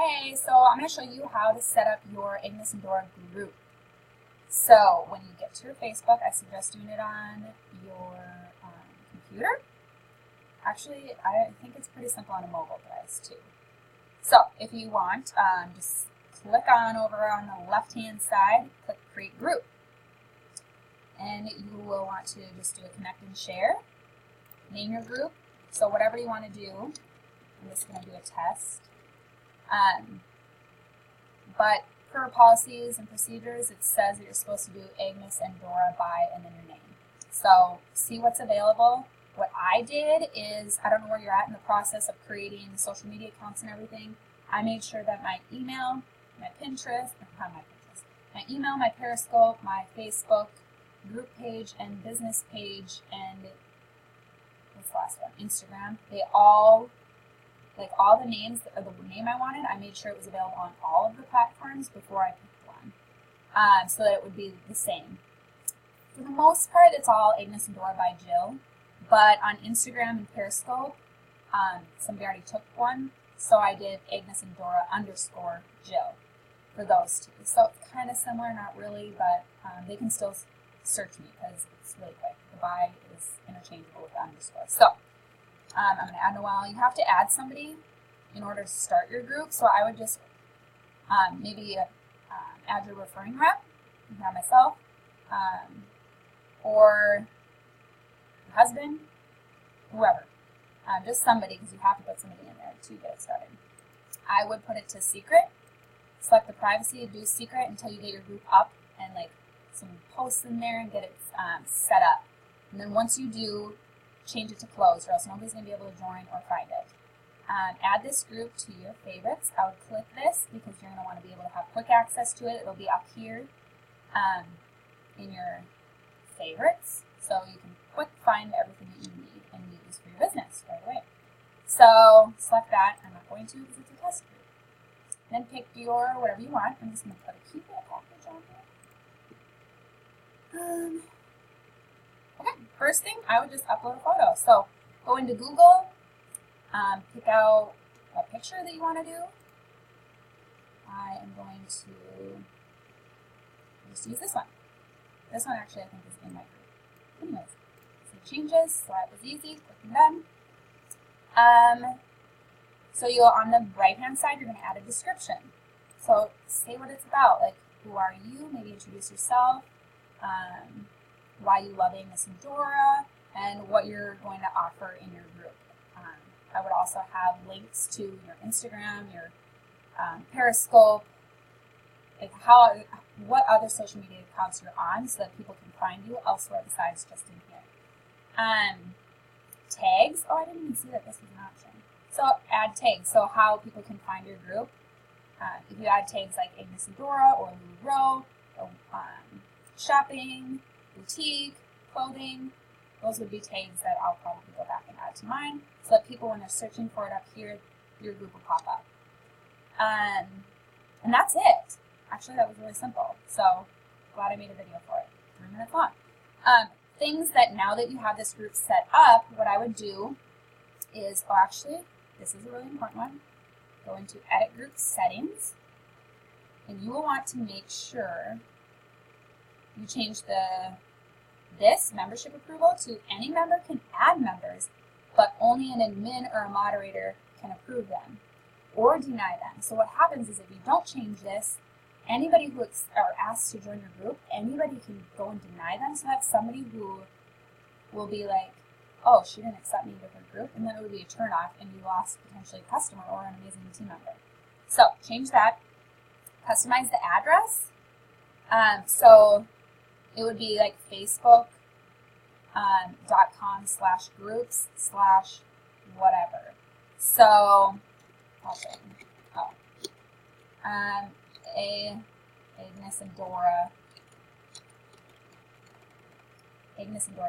Hey, so I'm going to show you how to set up your Agnes and Dora group. So when you get to your Facebook, I suggest doing it on your computer. Actually, I think it's pretty simple on a mobile device too. So if you want, just click on over on the left-hand side, click Create Group. And you will want to just do a connect and share. Name your group. So whatever you want to do, I'm just going to do a test. But per policies and procedures, it says that you're supposed to do Agnes and Dora by and then your name. So see what's available. What I did is, I don't know where you're at in the process of creating social media accounts and everything. I made sure that my email, my Pinterest, my email, my Periscope, my Facebook group page and business page, and what's the last one? Instagram. They all, like all the names, or the name I wanted, I made sure it was available on all of the platforms before I picked one, so that it would be the same. For the most part, it's all Agnes and Dora by Jill, but on Instagram and Periscope, somebody already took one, so I did Agnes and Dora _ Jill for those two. So it's kind of similar, not really, but they can still search me because it's really quick. The by is interchangeable with the underscore. So I'm going to add Noelle. You have to add somebody in order to start your group. So I would just maybe add your referring rep, not myself, or your husband, whoever. Just somebody, because you have to put somebody in there to get it started. I would put it to secret. Select the privacy, do secret until you get your group up and like some posts in there and get it set up. And then once you do, change it to closed, or else nobody's going to be able to join or find it. Add this group to your favorites. I would click this because you're going to want to be able to have quick access to it. It'll be up here in your favorites, so you can quick find everything that you need and use for your business right away. So select that. I'm not going to because it's a test group. Then pick your whatever you want. I'm just going to put a cute little package on here. Okay, first thing, I would just upload a photo. So go into Google, pick out a picture that you want to do. I am going to just use this one. This one actually I think is in my group. Anyways, so changes, so that was easy, quick and done. So you'll, on the right-hand side, you're going to add a description. So say what it's about, like who are you, maybe introduce yourself, why you love Agnes and Dora, and what you're going to offer in your group. I would also have links to your Instagram, your Periscope, like what other social media accounts you're on so that people can find you elsewhere besides just in here. Tags, oh I didn't even see that this was an option. So add tags, so how people can find your group. If you add tags like Agnes and Dora or Lou Rowe, or shopping, boutique, clothing, those would be tags that I'll probably go back and add to mine so that people, when they're searching for it up here, your group will pop up. And that's it. Actually, that was really simple. So glad I made a video for it. 3 minutes long. Things that now that you have this group set up, what I would do is, oh actually, this is a really important one. Go into Edit Group Settings, and you will want to make sure you change this membership approval to any member can add members, but only an admin or a moderator can approve them or deny them. So what happens is if you don't change this, anybody who are asked to join your group, anybody can go and deny them. So that's somebody who will be like, oh, she didn't accept me into her group, and then it would be a turnoff, and you lost potentially a customer or an amazing team member. So change that. Customize the address. So it would be like facebook.com/groups/whatever. So, Agnes and Dora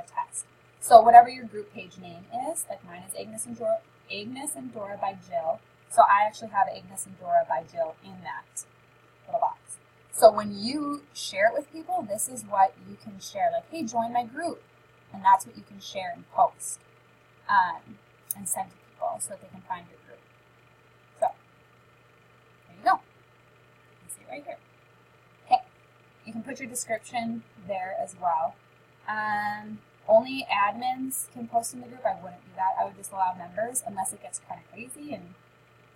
test. So whatever your group page name is, like mine is Agnes and Dora by Jill. So I actually have Agnes and Dora by Jill in that little box. So when you share it with people, this is what you can share. Like, hey, join my group. And that's what you can share and post and send to people so that they can find your group. So put your description there as well. Only admins can post in the group. I wouldn't do that. I would just allow members unless it gets kind of crazy and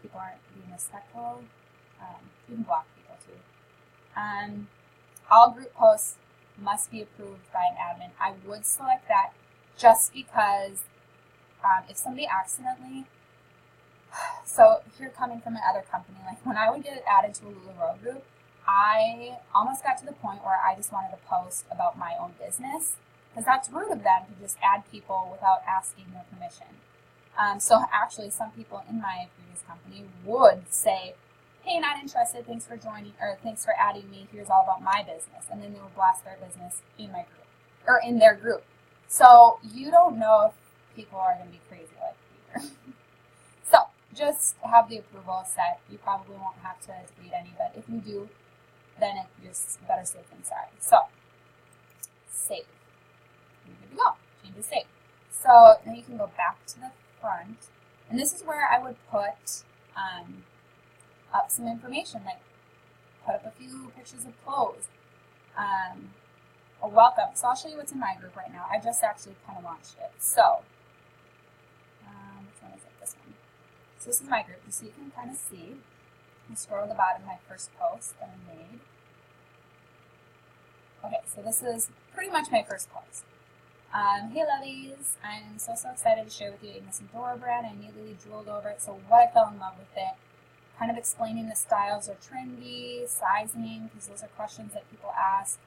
people aren't being respectful. You can block people too. All group posts must be approved by an admin. I would select that just because if somebody accidentally, so if you're coming from another company, like when I would get added to a LuLaRoe group, I almost got to the point where I just wanted to post about my own business, because that's rude of them to just add people without asking their permission. So actually some people in my previous company would say, hey, not interested, thanks for joining, or thanks for adding me, here's all about my business. And then they would blast their business in my group, or in their group. So you don't know if people are going to be crazy like you either. So just have the approval set. You probably won't have to delete any, but if you do, then you're better safe than sorry. So save. You're good to go. Change to save. So then you can go back to the front, and this is where I would put up some information, like put up a few pictures of clothes, a welcome. So I'll show you what's in my group right now. I just actually kind of launched it. So which one is it? This one. So this is my group, just so you can kind of see. I'll scroll to the bottom of my first post that I made. Okay, so this is pretty much my first post. Hey lovies, I'm so excited to share with you Agnes Dora brand. I immediately drooled over it, so what I fell in love with it. Kind of explaining the styles are trendy, sizing, because those are questions that people ask.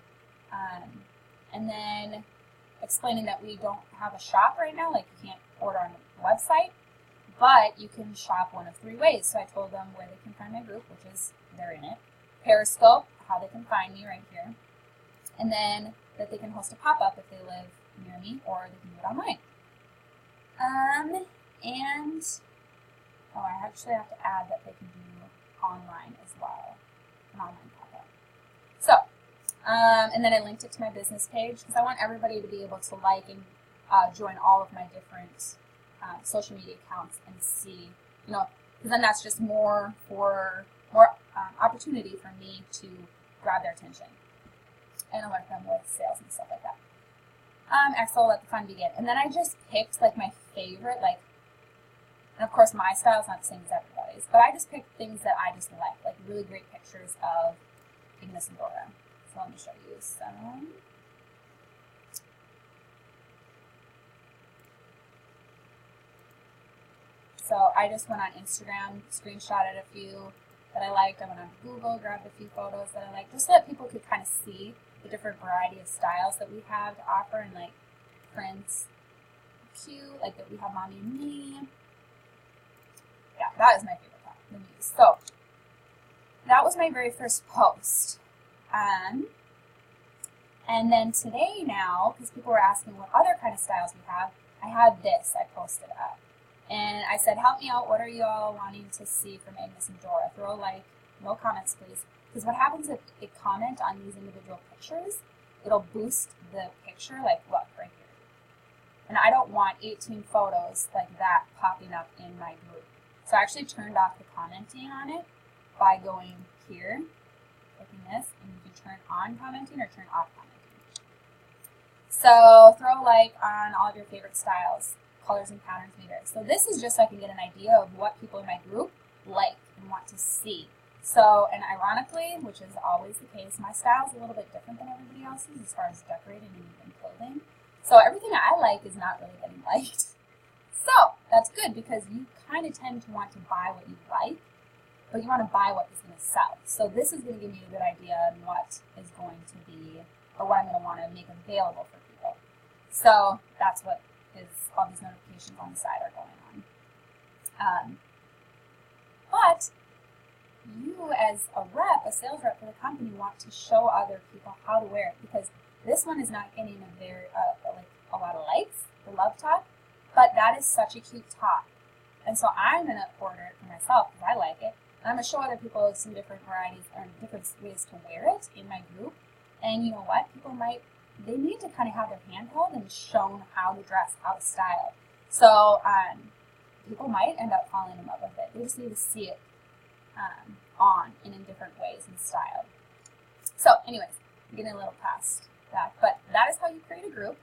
And then explaining that we don't have a shop right now, like you can't order on the website, but you can shop one of 3 ways. So I told them where they can find my group, which is they're in it. Periscope, how they can find me right here. And then that they can host a pop-up if they live near me, or they can do it online. I actually have to add that they can do online as well, an online pop-up. So, and then I linked it to my business page because I want everybody to be able to like and join all of my different social media accounts and see, because then that's just more opportunity for me to grab their attention and alert them with sales and stuff like that. Excellent, let the fun begin. And then I just picked like my favorite, and of course my style is not the same as everybody's, but I just picked things that I just like really great pictures of Agnes and Dora. So let me show you some. So I just went on Instagram, screenshotted a few that I liked. I went on Google, grabbed a few photos that I liked, just so that people could kind of see the different variety of styles that we have to offer, and like prints, cute, like that we have Mommy and Me. Yeah, that is my favorite top, the Muse. So that was my very first post. And then today now, because people were asking what other kind of styles we have, I had this I posted up. And I said, help me out, what are you all wanting to see from Agnes and Dora? Throw a like, no comments please. Because what happens if you comment on these individual pictures, it'll boost the picture, like look, right here. And I don't want 18 photos like that popping up in my group. So I actually turned off the commenting on it by going here, clicking this, and you can turn on commenting or turn off commenting. So throw a like on all of your favorite styles, colors and patterns made there. So this is just so I can get an idea of what people in my group like and want to see. So, and ironically, which is always the case, my style is a little bit different than everybody else's as far as decorating and even clothing. So everything I like is not really getting liked. So that's good because you kind of tend to want to buy what you like, but you want to buy what is going to sell. So this is going to give me a good idea on what is going to be, or what I'm going to want to make available for people. So that's what is all these notifications on the side are going on. But you as a rep, a sales rep for the company, want to show other people how to wear it, because this one is not getting a lot of likes, the love top, but that is such a cute top. And so I'm going to order it for myself because I like it. And I'm going to show other people some different varieties or different ways to wear it in my group. And you know what? People they need to kind of have their hand held and shown how to dress, how to style. So people might end up falling in love with it. They just need to see it on and in different ways and style. So anyways, getting a little past that. But that is how you create a group.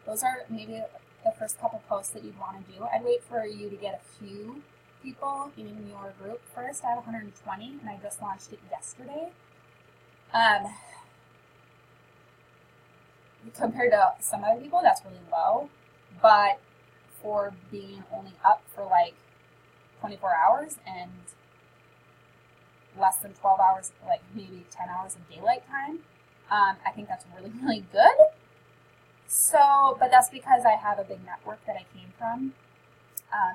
Those are maybe the first couple posts that you'd want to do. I'd wait for you to get a few people in your group first. I have 120 and I just launched it yesterday. Compared to some other people, that's really low. But for being only up for like 24 hours and less than 12 hours, like maybe 10 hours of daylight time, I think that's really, really good. So, but that's because I have a big network that I came from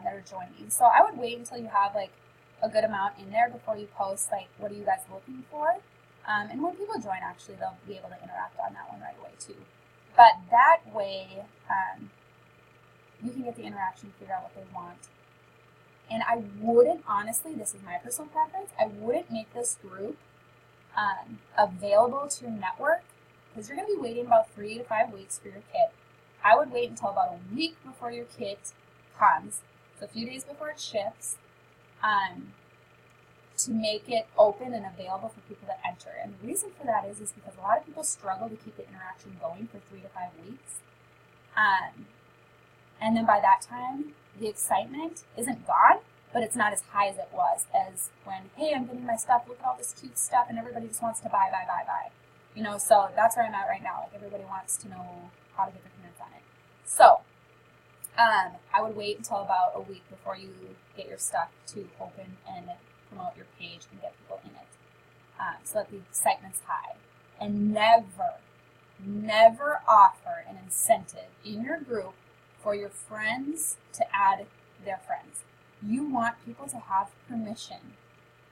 that are joining. So I would wait until you have like a good amount in there before you post like, what are you guys looking for? And when people join, actually, they'll be able to interact on that one right away too. But that way, you can get the interaction, figure out what they want. And I wouldn't, honestly, this is my personal preference, I wouldn't make this group available to your network because you're going to be waiting about 3 to 5 weeks for your kit. I would wait until about a week before your kit comes, so a few days before it ships, to make it open and available for people to enter. And the reason for that is because a lot of people struggle to keep the interaction going for 3 to 5 weeks. And then by that time, the excitement isn't gone, but it's not as high as it was as when, hey, I'm getting my stuff, look at all this cute stuff, and everybody just wants to buy. You know, so that's where I'm at right now. Like, everybody wants to know how to get their hands on it. So, I would wait until about a week before you get your stuff to open and promote your page and get people in it, so that the excitement's high. And never offer an incentive in your group for your friends to add their friends. You want people to have permission,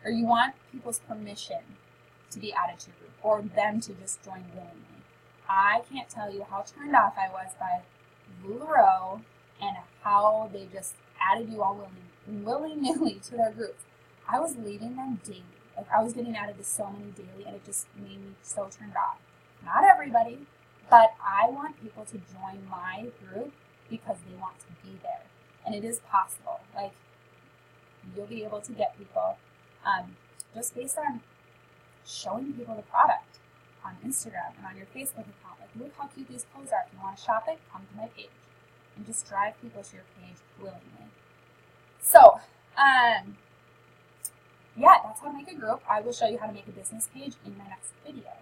or you want people's permission to be added to your group, or them to just join willingly. I can't tell you how turned off I was by LuLaRoe and how they just added you all willy-nilly to their groups. I was leaving them daily. Like, I was getting added to so many daily, and it just made me so turned off. Not everybody, but I want people to join my group because they want to be there. And it is possible. Like, you'll be able to get people just based on showing people the product on Instagram and on your Facebook account. Like, look how cute these clothes are. If you want to shop it, come to my page. And just drive people to your page willingly. So, yeah, that's how to make a group. I will show you how to make a business page in my next video.